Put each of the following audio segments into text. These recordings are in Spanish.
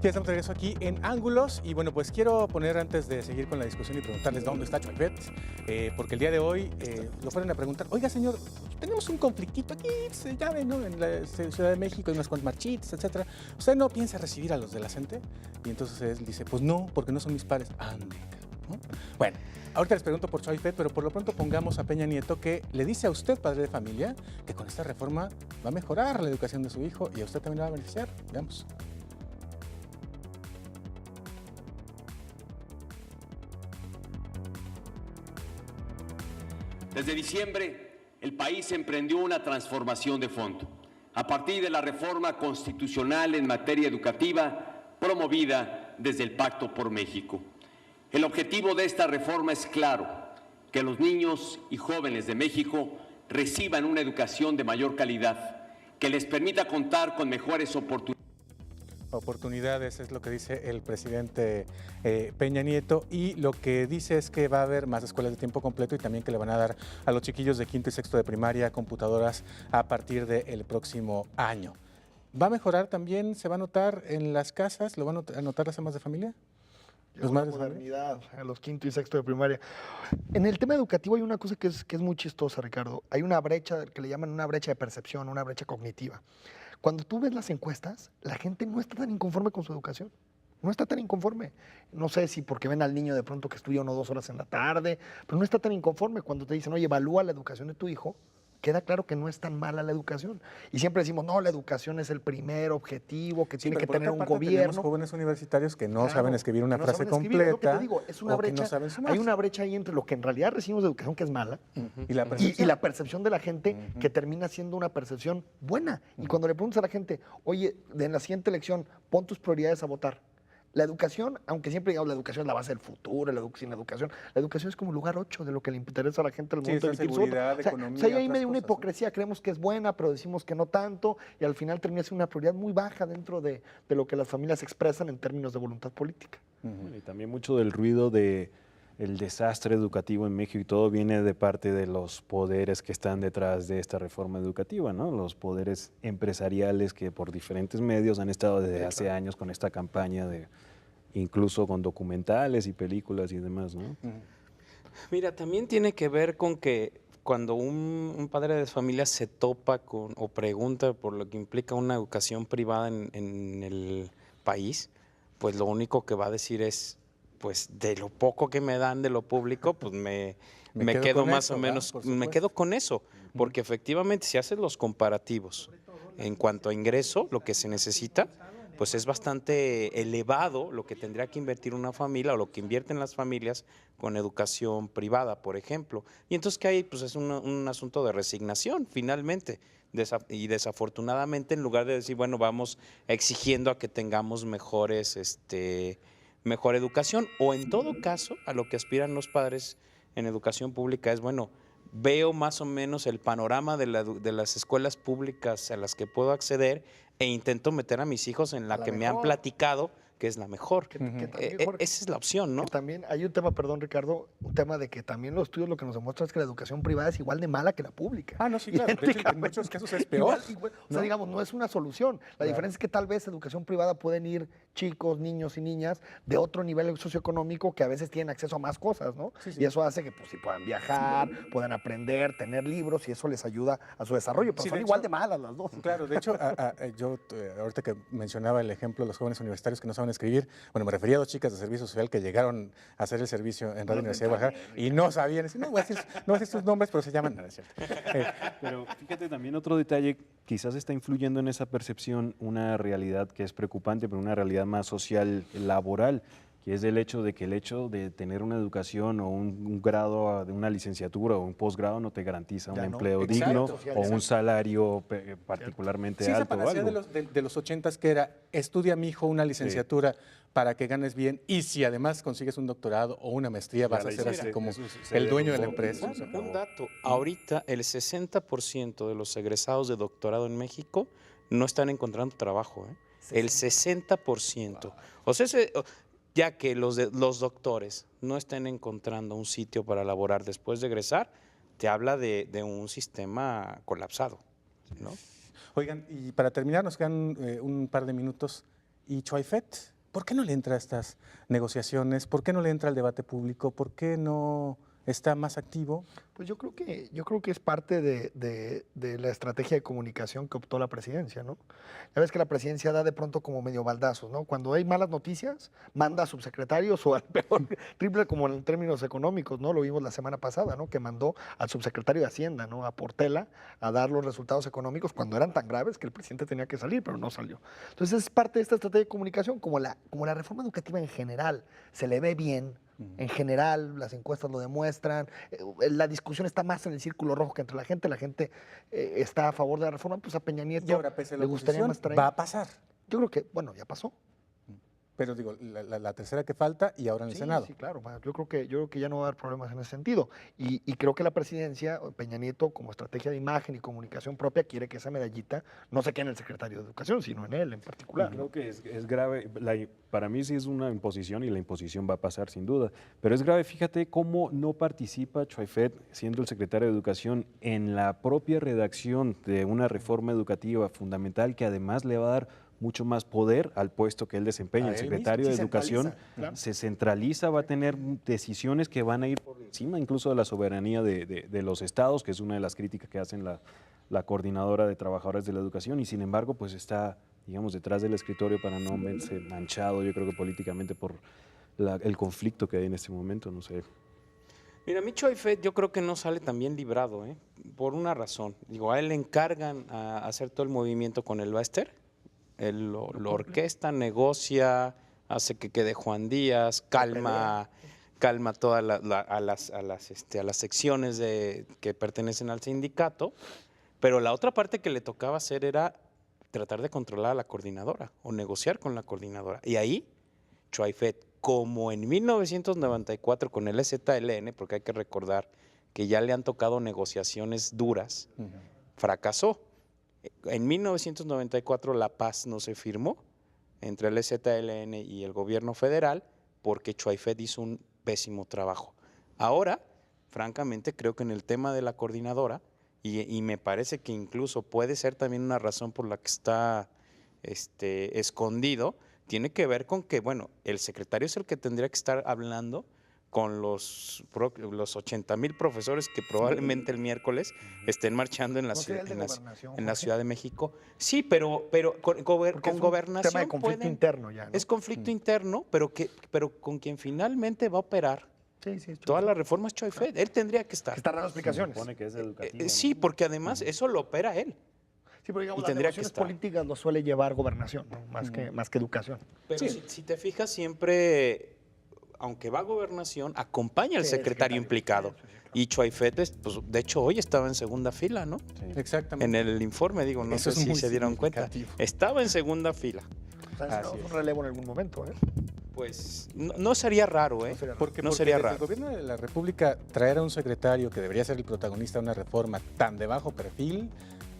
Ya estamos de regreso aquí en Ángulos y bueno, pues quiero poner antes de seguir con la discusión y preguntarles dónde está Choifet, porque el día de hoy lo fueron a preguntar, oiga señor, tenemos un conflictito aquí, se llame, ¿no? En la Ciudad de México hay unas cuantas marchitas, etcétera. ¿Usted no piensa recibir a los de la CENTE? Y entonces él dice, pues no, porque no son mis pares. Ande, ¿no? Bueno, ahorita les pregunto por Choifet, pero por lo pronto pongamos a Peña Nieto que le dice a usted, padre de familia, que con esta reforma va a mejorar la educación de su hijo y a usted también le va a beneficiar. Veamos. Desde diciembre, el país emprendió una transformación de fondo, a partir de la reforma constitucional en materia educativa promovida desde el Pacto por México. El objetivo de esta reforma es claro, que los niños y jóvenes de México reciban una educación de mayor calidad, que les permita contar con mejores oportunidades, es lo que dice el presidente Peña Nieto, y lo que dice es que va a haber más escuelas de tiempo completo y también que le van a dar a los chiquillos de quinto y sexto de primaria computadoras a partir del próximo año. ¿Va a mejorar también, se va a notar en las casas, lo van a notar las amas de familia? Los madres modernidad a los quinto y sexto de primaria. En el tema educativo hay una cosa que es muy chistosa, Ricardo. Hay una brecha que le llaman una brecha de percepción, una brecha cognitiva. Cuando tú ves las encuestas, la gente no está tan inconforme con su educación. No está tan inconforme. No sé si porque ven al niño de pronto que estudia 1 o 2 horas en la tarde, pero no está tan inconforme. Cuando te dicen, oye, evalúa la educación de tu hijo, queda claro que no es tan mala la educación. Y siempre decimos, no, la educación es el primer objetivo que tiene que tener un gobierno. Tenemos jóvenes universitarios que no saben escribir una frase completa. Es lo que te digo, es una brecha. No hay una brecha ahí entre lo que en realidad recibimos de educación, que es mala, y la percepción de la gente, que termina siendo una percepción buena. Y cuando le preguntas a la gente, oye, en la siguiente elección, pon tus prioridades a votar. La educación, aunque siempre digamos la educación es la base del futuro, sin la educación es como lugar 8 de lo que le interesa a la gente del mundo. Seguridad, economía, hay ahí medio una hipocresía, creemos que es buena, pero decimos que no tanto, y al final termina siendo una prioridad muy baja dentro de lo que las familias expresan en términos de voluntad política. Y también mucho del ruido de el desastre educativo en México y todo viene de parte de los poderes que están detrás de esta reforma educativa, ¿no? Los poderes empresariales que por diferentes medios han estado desde hace años con esta campaña de incluso con documentales y películas y demás, ¿no? Mira, también tiene que ver con que cuando un padre de familia se topa con o pregunta por lo que implica una educación privada en el país, pues lo único que va a decir es, pues de lo poco que me dan de lo público, pues me quedo más o menos, me quedo con eso, porque efectivamente si haces los comparativos en cuanto a ingreso, lo que se necesita, pues es bastante elevado lo que tendría que invertir una familia o lo que invierten las familias con educación privada, por ejemplo. Y entonces que hay, pues es un asunto de resignación finalmente. Y desafortunadamente, en lugar de decir, bueno, vamos exigiendo a que tengamos mejor educación, o en todo caso, a lo que aspiran los padres en educación pública es, bueno, veo más o menos el panorama de las escuelas públicas a las que puedo acceder e intento meter a mis hijos en la que me han platicado que es la mejor. Esa es la opción, ¿no? También hay un tema, perdón Ricardo, un tema de que también los estudios lo que nos demuestran es que la educación privada es igual de mala que la pública. Ah, no, sí, claro. De hecho, en muchos casos es peor. O sea, digamos, no es una solución. La diferencia es que tal vez educación privada pueden ir chicos, niños y niñas de otro nivel socioeconómico que a veces tienen acceso a más cosas, ¿no? Sí. Y eso hace que pues, sí puedan viajar, puedan aprender, tener libros, y eso les ayuda a su desarrollo. Pero son igual de malas las dos. Claro, de hecho, yo ahorita que mencionaba el ejemplo de los jóvenes universitarios que no saben escribir, bueno, me refería a 2 chicas de servicio social que llegaron a hacer el servicio en Radio Universidad de Guadalajara y no sabían, no voy a decir sus nombres, pero se llaman, no es cierto. Pero fíjate también otro detalle, quizás está influyendo en esa percepción una realidad que es preocupante, pero una realidad más social, laboral, que es el hecho de tener una educación o un grado de una licenciatura o un posgrado no te garantiza un empleo digno o un salario particularmente alto. Esa panacea de los 80s que era, estudia mi hijo una licenciatura para que ganes bien, y si además consigues un doctorado o una maestría vas a ser así como el dueño de la empresa. Un dato, ahorita el 60% de los egresados de doctorado en México no están encontrando trabajo, ¿eh? El 60%. O sea, ya que los doctores no estén encontrando un sitio para laborar después de egresar, te habla de un sistema colapsado, ¿no? Oigan, y para terminar, nos quedan un par de minutos. ¿Y Choaifet? ¿Por qué no le entra a estas negociaciones? ¿Por qué no le entra al debate público? ¿Por qué no está más activo? Pues yo creo que es parte de la estrategia de comunicación que optó la presidencia, ¿no? Ya ves que la presidencia da de pronto como medio baldazos, ¿no? Cuando hay malas noticias, manda a subsecretarios o al peor triple como en términos económicos, ¿no? Lo vimos la semana pasada, ¿no? Que mandó al subsecretario de Hacienda, ¿no? A Portela a dar los resultados económicos cuando eran tan graves que el presidente tenía que salir, pero no salió. Entonces es parte de esta estrategia de comunicación, como la reforma educativa en general se le ve bien. En general, las encuestas lo demuestran. La discusión está más en el círculo rojo que entre la gente está a favor de la reforma, pues a Peña Nieto Y ahora, pese a la le gustaría más oposición, traer. va a pasar. Yo creo que, bueno, ya pasó. Pero digo, la tercera que falta y ahora en el Senado. Sí, claro. Yo creo que ya no va a haber problemas en ese sentido. Y creo que la presidencia, Peña Nieto, como estrategia de imagen y comunicación propia, quiere que esa medallita no se quede en el secretario de Educación, sino en él en particular. Creo que es grave. Para mí sí es una imposición y la imposición va a pasar sin duda. Pero es grave, fíjate cómo no participa Choaifet, siendo el secretario de Educación, en la propia redacción de una reforma educativa fundamental que además le va a dar mucho más poder al puesto que él desempeña. El secretario de Educación se centraliza, va a tener decisiones que van a ir por encima incluso de la soberanía de los estados, que es una de las críticas que hacen la coordinadora de trabajadores de la educación, y sin embargo pues está, digamos, detrás del escritorio para no verse manchado, yo creo que políticamente por el conflicto que hay en este momento, no sé. Mira, a mí Choaifet yo creo que no sale tan bien librado, por una razón. Digo, a él le encargan a hacer todo el movimiento con el Baester. Él lo orquesta, negocia, hace que quede Juan Díaz, calma todas a las secciones que pertenecen al sindicato, pero la otra parte que le tocaba hacer era tratar de controlar a la coordinadora o negociar con la coordinadora. Y ahí, Choaifet, como en 1994 con el EZLN, porque hay que recordar que ya le han tocado negociaciones duras, fracasó. En 1994 la paz no se firmó entre el EZLN y el gobierno federal porque Choaifet hizo un pésimo trabajo. Ahora, francamente, creo que en el tema de la coordinadora, y me parece que incluso puede ser también una razón por la que está escondido, tiene que ver con que, bueno, el secretario es el que tendría que estar hablando con los 80,000 profesores que probablemente el miércoles estén marchando en la Ciudad de México. Sí, pero con gobernación tema de conflicto interno ya, ¿no? Es conflicto interno, pero con quien finalmente va a operar todas las reformas Choaifet. Él tendría que estar. Está dando explicaciones. Se supone que es educativo, sí, porque además eso lo opera él. Sí, pero digamos, Y las tendría que negociaciones estar. políticas lo suele llevar gobernación, ¿no? Más que educación. Pero si te fijas, siempre, aunque va a gobernación, acompaña al secretario implicado. Sí, claro. Y Choaifet, pues, de hecho, hoy estaba en segunda fila, ¿no? Sí. Exactamente. En el informe, digo, no Eso sé es si muy se dieron cuenta. significativo. Estaba en segunda fila. O sea, necesitamos un relevo en algún momento, ¿eh? Pues no sería raro, ¿eh? Porque sería desde raro. el gobierno de la República traer a un secretario que debería ser el protagonista de una reforma tan de bajo perfil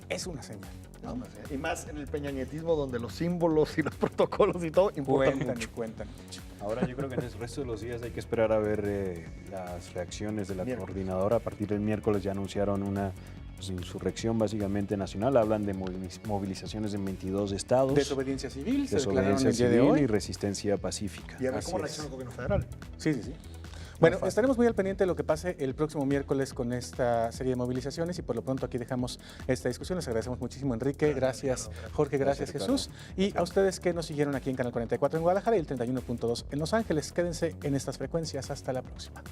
es una señal. ¿no? Y más en el peñanietismo donde los símbolos y los protocolos y todo importan Cuentan y mucho. cuentan mucho. Ahora yo creo que en el resto de los días hay que esperar a ver las reacciones de la coordinadora. A partir del miércoles ya anunciaron una insurrección básicamente nacional. Hablan de movilizaciones en 22 estados. Desobediencia civil, se declararon Desobediencia el día de civil hoy. y resistencia pacífica. Y a ver Así cómo es. reacciona el gobierno federal. Sí, sí, sí. Bueno, estaremos muy al pendiente de lo que pase el próximo miércoles con esta serie de movilizaciones y por lo pronto aquí dejamos esta discusión. Les agradecemos muchísimo, Enrique. Gracias, Jorge. Gracias, Jesús. Y a ustedes que nos siguieron aquí en Canal 44 en Guadalajara y el 31.2 en Los Ángeles. Quédense en estas frecuencias. Hasta la próxima.